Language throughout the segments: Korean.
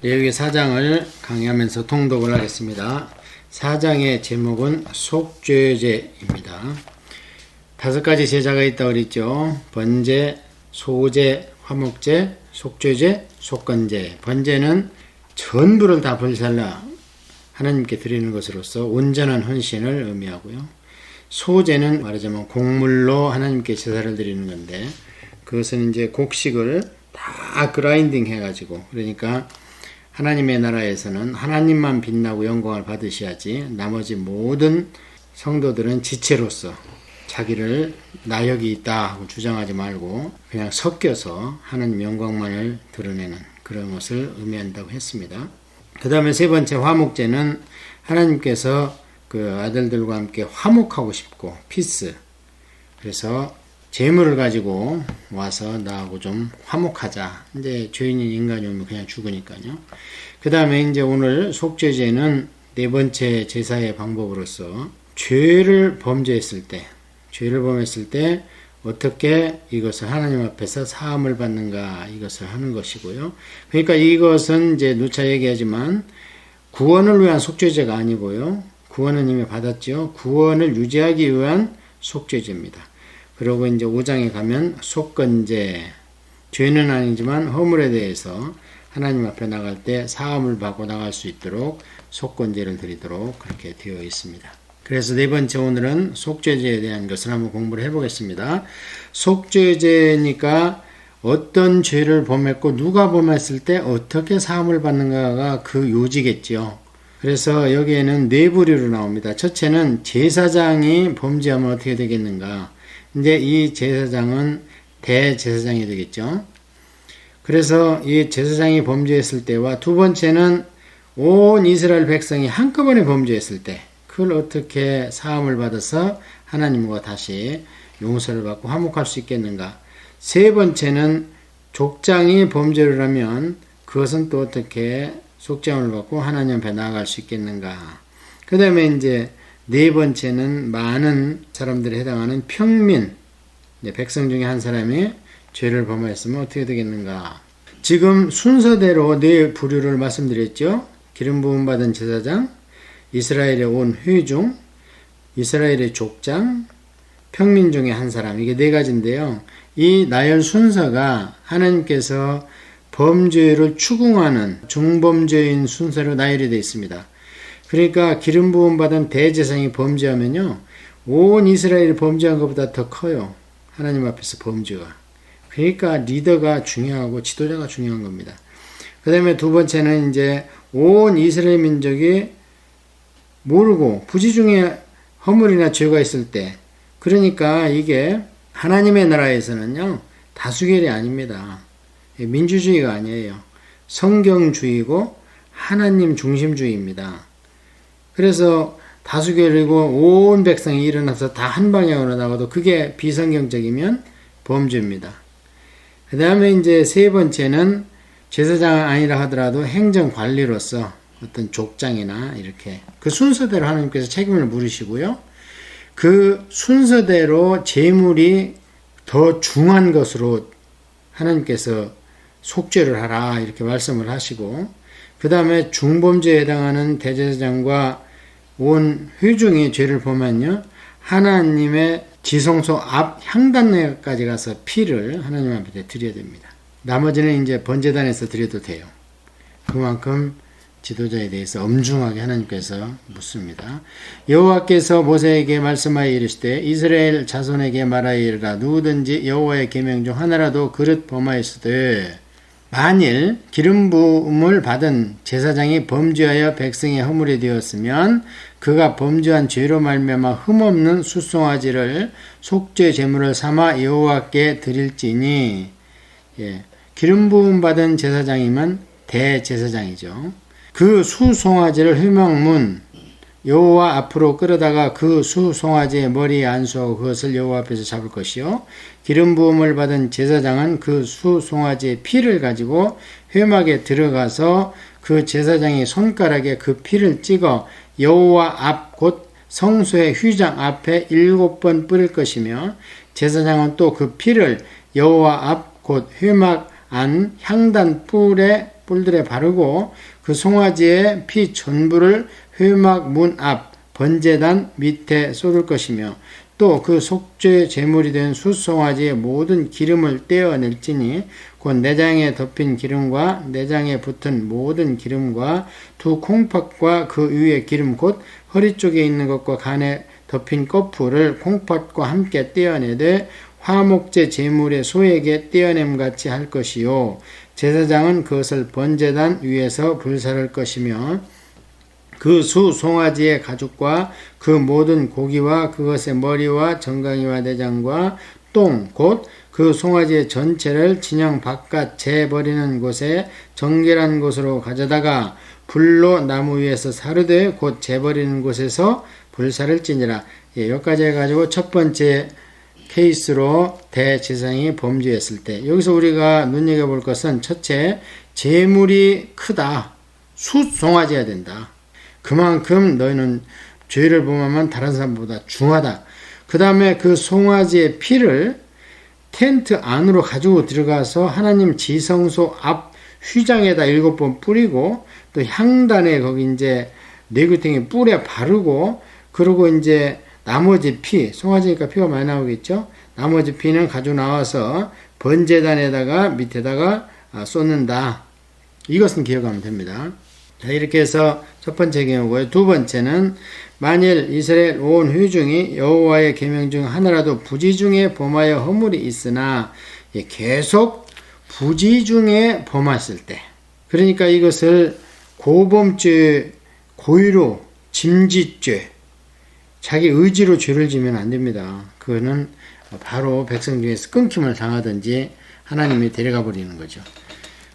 레위기 4장을 강의하면서 통독을 하겠습니다. 4장의 제목은 속죄제입니다. 5가지 제사가 있다고 그랬죠. 번제, 소제, 화목제, 속죄제, 속건제. 번제는 전부를 다 불살라 하나님께 드리는 것으로서 온전한 헌신을 의미하고요. 소제는 말하자면 곡물로 하나님께 제사를 드리는 건데, 그것은 이제 곡식을 다 그라인딩 해가지고, 그러니까 하나님의 나라에서는 하나님만 빛나고 영광을 받으셔야지 나머지 모든 성도들은 지체로서 자기를 나 여기 있다 하고 주장하지 말고 그냥 섞여서 하나님 영광만을 드러내는 그런 것을 의미한다고 했습니다. 그 다음에 세 번째 화목제는 하나님께서 그 아들들과 함께 화목하고 싶고 피스, 그래서 재물을 가지고 와서 나하고 좀 화목하자. 이제 죄인인 인간이 오면 그냥 죽으니까요. 그 다음에 이제 오늘 속죄제는 네 번째 제사의 방법으로서 죄를 범했을 때 어떻게 이것을 하나님 앞에서 사함을 받는가, 이것을 하는 것이고요. 그러니까 이것은 이제 누차 얘기하지만 구원을 위한 속죄제가 아니고요. 구원은 이미 받았죠. 구원을 유지하기 위한 속죄제입니다. 그리고 이제 5장에 가면 속건제, 죄는 아니지만 허물에 대해서 하나님 앞에 나갈 때 사함을 받고 나갈 수 있도록 속건제를 드리도록 그렇게 되어 있습니다. 그래서 네 번째 오늘은 속죄제에 대한 것을 한번 공부를 해보겠습니다. 속죄제니까 어떤 죄를 범했고 누가 범했을 때 어떻게 사함을 받는가가 그 요지겠죠. 그래서 여기에는 네 부류로 나옵니다. 첫째는 제사장이 범죄하면 어떻게 되겠는가. 이제 이 제사장은 대제사장이 되겠죠. 그래서 이 제사장이 범죄했을 때와 두 번째는 온 이스라엘 백성이 한꺼번에 범죄했을 때 그걸 어떻게 사함을 받아서 하나님과 다시 용서를 받고 화목할 수 있겠는가. 세 번째는 족장이 범죄를 하면 그것은 또 어떻게 속죄함을 받고 하나님 앞에 나아갈 수 있겠는가. 그 다음에 이제 네 번째는 많은 사람들이 해당하는 평민, 백성 중에 한 사람이 죄를 범하였으면 어떻게 되겠는가. 지금 순서대로 네 부류를 말씀드렸죠. 기름 부음 받은 제사장, 이스라엘의 온 회중, 이스라엘의 족장, 평민 중에 한 사람, 이게 네 가지인데요. 이 나열 순서가 하나님께서 범죄를 추궁하는 중범죄인 순서로 나열이 되어 있습니다. 그러니까 기름 부음 받은 대제사장이 범죄하면요, 온 이스라엘이 범죄한 것보다 더 커요. 하나님 앞에서 범죄가. 그러니까 리더가 중요하고 지도자가 중요한 겁니다. 그 다음에 두 번째는 이제 온 이스라엘 민족이 모르고 부지 중에 허물이나 죄가 있을 때, 그러니까 이게 하나님의 나라에서는요, 다수결이 아닙니다. 민주주의가 아니에요. 성경주의고 하나님 중심주의입니다. 그래서 다수결이고 온 백성이 일어나서 다 한 방향으로 나가도 그게 비성경적이면 범죄입니다. 그 다음에 이제 세 번째는 제사장 아니라 하더라도 행정관리로서 어떤 족장이나 이렇게 그 순서대로 하나님께서 책임을 물으시고요. 그 순서대로 재물이 더 중한 것으로 하나님께서 속죄를 하라 이렇게 말씀을 하시고, 그 다음에 중범죄에 해당하는 대제사장과 온 회중이 죄를 범하면요, 하나님의 지성소 앞 향단내까지 가서 피를 하나님 앞에 드려야 됩니다. 나머지는 이제 번제단에서 드려도 돼요. 그만큼 지도자에 대해서 엄중하게 하나님께서 묻습니다. 여호와께서 모세에게 말씀하여 이르시되 이스라엘 자손에게 말하여 이르라. 누구든지 여호와의 계명 중 하나라도 그릇 범하였으되 만일 기름 부음을 받은 제사장이 범죄하여 백성의 허물이 되었으면 그가 범죄한 죄로 말미암아 흠없는 숫송아지를 속죄 제물을 삼아 여호와께 드릴지니, 기름 부음 받은 제사장이면 대제사장이죠. 그 수송아지를 회막문 여호와 앞으로 끌어다가 그 수송아지의 머리에 안수하고 그것을 여호와 앞에서 잡을 것이요, 기름 부음을 받은 제사장은 그 수송아지의 피를 가지고 회막에 들어가서 그 제사장의 손가락에 그 피를 찍어 여호와 앞 곧 성소의 휘장 앞에 7번 뿌릴 것이며, 제사장은 또 그 피를 여호와 앞 곧 회막 안 향단 뿔에 뿔들에 바르고 그 송아지의 피 전부를 회막 문 앞 번제단 밑에 쏟을 것이며 또 그 속죄 제물이 된 숫송아지의 모든 기름을 떼어낼지니 곧 내장에 덮인 기름과 내장에 붙은 모든 기름과 두 콩팥과 그 위에 기름 곧 허리 쪽에 있는 것과 간에 덮인 거풀을 콩팥과 함께 떼어내되 화목제 제물의 소에게 떼어냄같이 할 것이요 제사장은 그것을 번제단 위에서 불사를 것이며 그 수 송아지의 가죽과 그 모든 고기와 그것의 머리와 정강이와 내장과 똥 곧 그 송아지의 전체를 진영 바깥 재버리는 곳에 정결한 곳으로 가져다가 불로 나무 위에서 사르되 곧 재버리는 곳에서 불사를 찌니라. 여기까지 해가지고 첫 번째 케이스로 대제사장이 범죄했을 때 여기서 우리가 눈여겨볼 것은 첫째, 재물이 크다. 숫송아지가 된다. 그만큼 너희는 죄를 범하면 다른 사람보다 중하다. 그 다음에 그 송아지의 피를 텐트 안으로 가지고 들어가서 하나님 지성소 앞 휘장에다 7번 뿌리고 또 향단에 거기 이제 내구탱이 뿔에 바르고 그리고 이제 나머지 피, 송아지니까 피가 많이 나오겠죠? 나머지 피는 가지고 나와서 번제단에다가 밑에다가 쏟는다. 이것은 기억하면 됩니다. 자, 이렇게 해서 첫 번째 경우고요. 두 번째는 만일 이스라엘 온 회중이 여호와의 계명 중 하나라도 부지 중에 범하여 허물이 있으나 계속 부지 중에 범했을 때 그러니까 이것을 고범죄, 고의로 짐짓죄 자기 의지로 죄를 지면 안 됩니다. 그거는 바로 백성 중에서 끊김을 당하든지 하나님이 데려가 버리는 거죠.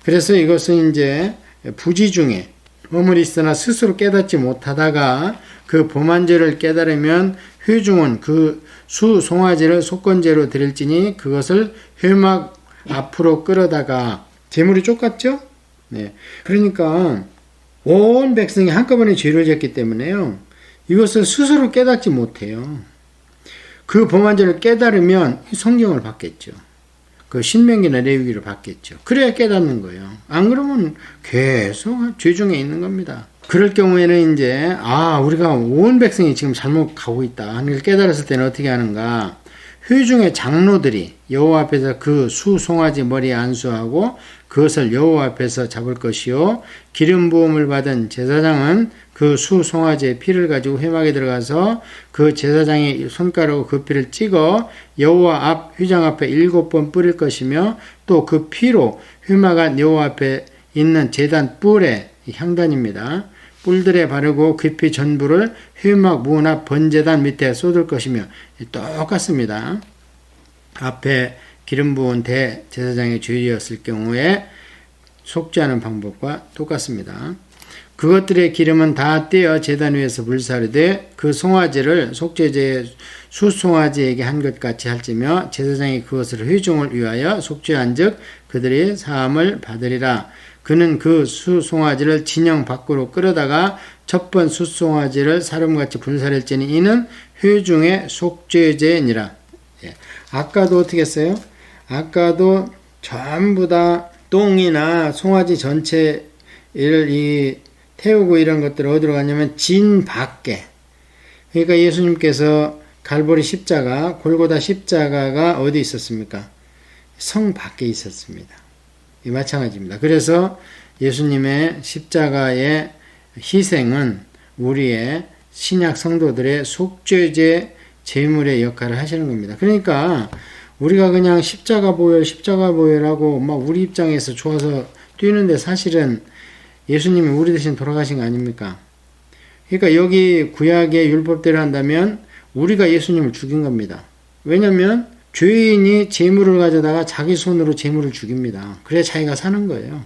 그래서 이것은 이제 부지 중에 허물이 있으나 스스로 깨닫지 못하다가 그 범한 죄를 깨달으면 회중은 그 수 송아지를 속건제로 드릴지니 그것을 회막 앞으로 끌어다가 제물이 쫓겼죠? 네. 그러니까 온 백성이 한꺼번에 죄를 졌기 때문에요. 이것을 스스로 깨닫지 못해요. 그 범한 죄를 깨달으면 성경을 받겠죠. 그 신명기나 레위기를 받겠죠. 그래야 깨닫는 거예요. 안 그러면 계속 죄 중에 있는 겁니다. 그럴 경우에는 이제 우리가 온 백성이 지금 잘못 가고 있다 하는 걸 깨달았을 때는 어떻게 하는가? 회중의 장로들이 여호와 앞에서 그 수 송아지 머리에 안수하고 그것을 여호와 앞에서 잡을 것이요 기름 부음을 받은 제사장은 그 수 송아지의 피를 가지고 회막에 들어가서 그 제사장의 손가락으로 그 피를 찍어 여호와 앞 휘장 앞에 7번 뿌릴 것이며 또 그 피로 회막 안 여호와 앞에 있는 제단 뿔에 향단입니다. 뿔들에 바르고 그 피 전부를 회막 문 앞 번제단 밑에 쏟을 것이며 똑같습니다. 앞에 기름 부은 대제사장의 죄였을 경우에 속죄하는 방법과 똑같습니다. 그것들의 기름은 다 떼어 제단 위에서 불사르되 그 송아지를 속죄제의 숫송아지에게 한 것 같이 할지며 제사장이 그것을 회중을 위하여 속죄한 즉 그들이 사함을 받으리라. 그는 그 숫송아지를 진영 밖으로 끌어다가 첫 번 숫송아지를 사름같이 분살할지니 이는 회중의 속죄제니라. 아까도 어떻게 했어요? 아까도 전부 다 똥이나 송아지 전체를 태우고 이런 것들을 어디로 갔냐면 진 밖에. 그러니까 예수님께서 갈보리 십자가, 골고다 십자가가 어디 있었습니까? 성 밖에 있었습니다. 마찬가지입니다. 그래서 예수님의 십자가의 희생은 우리의 신약 성도들의 속죄제 제물의 역할을 하시는 겁니다. 그러니까 우리가 그냥 십자가 보혈하고 막 우리 입장에서 좋아서 뛰는데 사실은 예수님이 우리 대신 돌아가신 거 아닙니까? 그러니까 여기 구약의 율법대로 한다면 우리가 예수님을 죽인 겁니다. 왜냐하면 죄인이 재물을 가져다가 자기 손으로 재물을 죽입니다. 그래야 자기가 사는 거예요.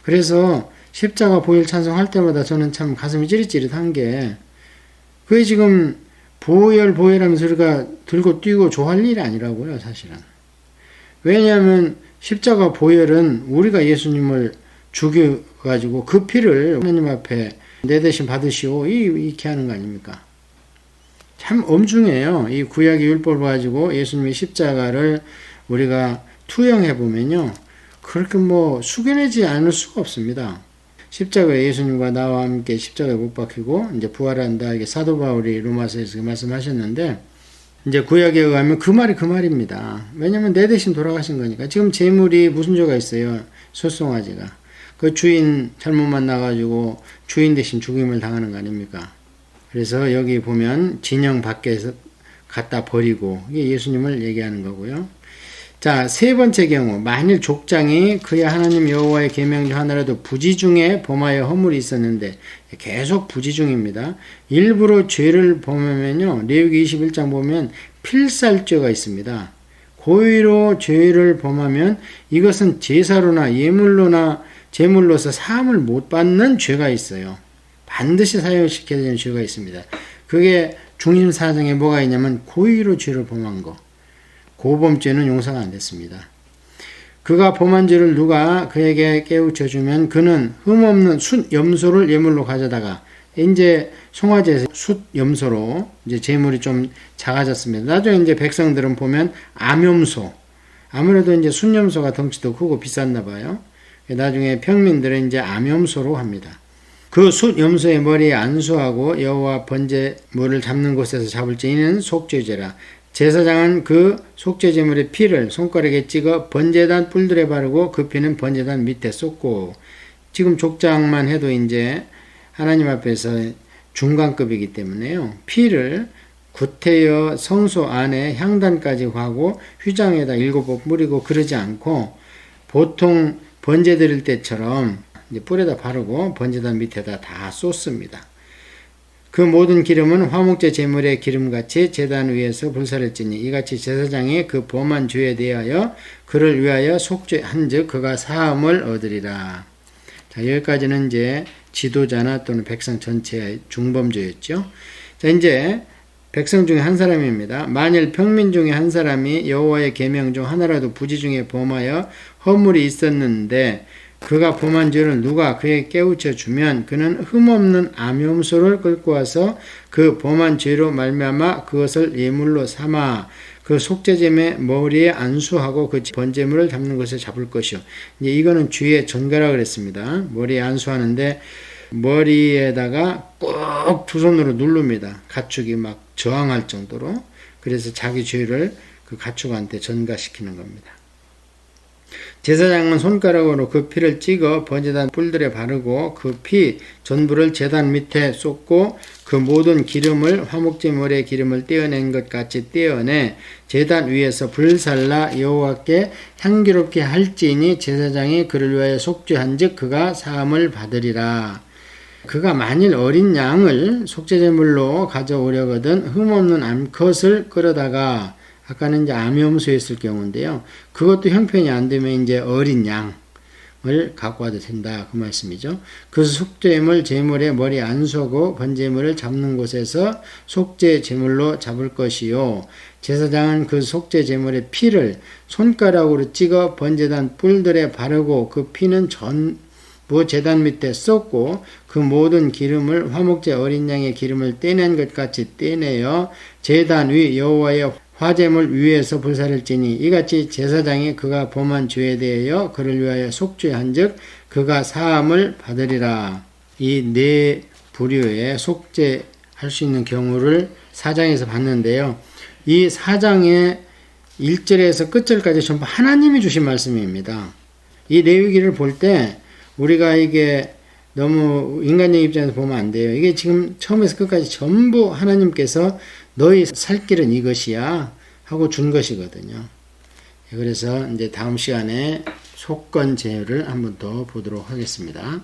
그래서 십자가 보혈 찬송할 때마다 저는 참 가슴이 찌릿찌릿한 게 그게 지금 보혈하면서 우리가 들고 뛰고 좋아할 일이 아니라고요, 사실은. 왜냐하면 십자가 보혈은 우리가 예수님을 죽여가지고 그 피를 하나님 앞에 내 대신 받으시오 이렇게 하는 거 아닙니까? 참 엄중해요. 이 구약의 율법을 가지고 예수님의 십자가를 우리가 투영해 보면요. 그렇게 뭐 숙여내지 않을 수가 없습니다. 십자가에 예수님과 나와 함께 십자가에 못 박히고 이제 부활한다. 이게 사도 바울이 로마서에서 말씀하셨는데 이제 구약에 의하면 그 말이 그 말입니다. 왜냐면 내 대신 돌아가신 거니까. 지금 재물이 무슨 죄가 있어요? 소송아지가. 그 주인 잘못 만나가지고 주인 대신 죽임을 당하는 거 아닙니까? 그래서 여기 보면 진영 밖에서 갖다 버리고 이게 예수님을 얘기하는 거고요. 자, 세 번째 경우 만일 족장이 그의 하나님 여호와의 계명 중 하나라도 부지 중에 범하여 허물이 있었는데 계속 부지 중입니다. 일부러 죄를 범하면요. 레위기 21장 보면 필살죄가 있습니다. 고의로 죄를 범하면 이것은 제사로나 예물로나 제물로서 사함을 못 받는 죄가 있어요. 반드시 사용시켜야 되는 죄가 있습니다. 그게 중심 사정에 뭐가 있냐면 고의로 죄를 범한 거. 고범죄는 용서가 안 됐습니다. 그가 범한 죄를 누가 그에게 깨우쳐 주면 그는 흠없는 숫 염소를 예물로 가져다가 이제 송아지에서 숫 염소로 이제 제물이 좀 작아졌습니다. 나중에 이제 백성들은 보면 암염소. 아무래도 이제 숫 염소가 덩치도 크고 비쌌나 봐요. 나중에 평민들은 이제 암염소로 합니다. 그 숫 염소의 머리에 안수하고 여호와 번제물을 잡는 곳에서 잡을지 이는 속죄죄라. 제사장은 그 속죄제물의 피를 손가락에 찍어 번제단 뿔들에 바르고 그 피는 번제단 밑에 쏟고 지금 족장만 해도 이제 하나님 앞에서 중간급이기 때문에요. 피를 구태여 성소 안에 향단까지 가고 휘장에다 7번 뿌리고 그러지 않고 보통 번제 드릴 때처럼 이제 뿔에다 바르고 번제단 밑에다 다 쏟습니다. 그 모든 기름은 화목제 제물의 기름같이 제단 위에서 불사를 찌니 이같이 제사장이 그 범한 죄에 대하여 그를 위하여 속죄한즉 그가 사함을 얻으리라. 자, 여기까지는 이제 지도자나 또는 백성 전체의 중범죄였죠. 자, 이제 백성 중에 한 사람입니다. 만일 평민 중에 한 사람이 여호와의 계명 중 하나라도 부지 중에 범하여 허물이 있었는데 그가 범한 죄를 누가 그에게 깨우쳐 주면 그는 흠없는 암염소를 끌고 와서 그 범한 죄로 말미암아 그것을 예물로 삼아 그 속죄제의 머리에 안수하고 그 번제물을 잡는 것을 잡을 것이요. 이제 이거는 주의 전가라 그랬습니다. 머리에 안수하는데 머리에다가 꼭 두 손으로 누릅니다. 가축이 막 저항할 정도로. 그래서 자기 죄를 그 가축한테 전가시키는 겁니다. 제사장은 손가락으로 그 피를 찍어 번제단 뿔들에 바르고 그 피 전부를 제단 밑에 쏟고 그 모든 기름을 화목제물의 기름을 떼어낸 것 같이 떼어내 제단 위에서 불살라 여호와께 향기롭게 할지니 제사장이 그를 위하여 속죄한즉 그가 사함을 받으리라. 그가 만일 어린 양을 속죄제물로 가져오려거든 흠없는 암컷을 끌어다가 아까는 이제 암염소였을 경우인데요. 그것도 형편이 안 되면 이제 어린 양을 갖고 와도 된다. 그 말씀이죠. 그 속죄물 제물의 머리 안수하고 번제물을 잡는 곳에서 속죄 제물로 잡을 것이요. 제사장은 그 속죄 제물의 피를 손가락으로 찍어 번제단 뿔들에 바르고 그 피는 전부 제단 밑에 쏟고 그 모든 기름을 화목제 어린 양의 기름을 떼낸 것 같이 떼내어 제단 위 여호와의 화제물 위에서 불사를 찌니 이같이 제사장이 그가 범한 죄에 대하여 그를 위하여 속죄한즉 그가 사함을 받으리라. 이 네 부류의 속죄할 수 있는 경우를 4장에서 봤는데요. 이 4장의 1절에서 끝절까지 전부 하나님이 주신 말씀입니다. 이 레위기를 볼 때 우리가 이게 너무 인간의 입장에서 보면 안 돼요. 이게 지금 처음에서 끝까지 전부 하나님께서 너희 살 길은 이것이야 하고 준 것이거든요. 그래서 이제 다음 시간에 속건 제를 한번 더 보도록 하겠습니다.